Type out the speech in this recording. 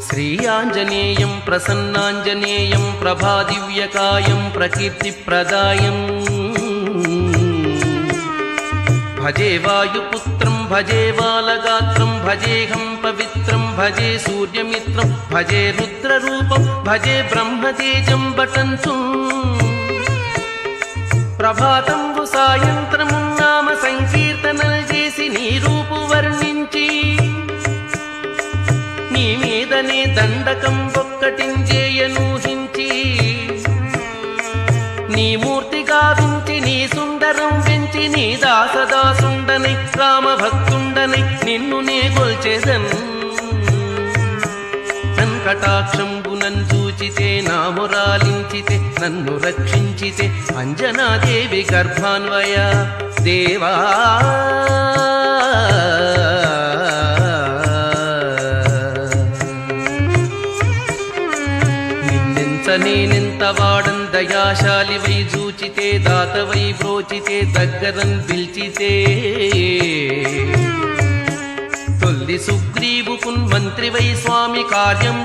శ్రీయాంజనేయం ప్రసన్నాంజనేయం ప్రభాదివ్యకాయం ప్రకీర్తిప్రదాయం భజే వాయుపుత్రం భజే బాలగాత్రం భజేహం పవిత్రం భజే సూర్యమిత్రం భజే రుద్రరూపం భజే బ్రహ్మతేజం బటంచు ప్రభాతంబు సాయంత్రము నామ సంకీర్తనలు చేసి నీ రూపు వర్ణించి నీ మీదనే దండకం ఒక్కటించేయనూహించి నీ మూర్తి గావించి నీ సుందరం పెంచి నీ దాసదాసుండనై రామభక్తుండనై నిన్ను నే గొల్చెదన్ కటాక్షంబునన్ చూచితే నామురాలించితే నన్ను రక్షించితే అంజనాదేవి గర్భాన్వయ దేవా నేనెంత వాడం దయాశాలివై చూచితే దాతవై బ్రోచితే దగ్గరన్ పిలిచితే తొల్లి సుగ్రీవుకున్ మంత్రివై స్వామి కార్యం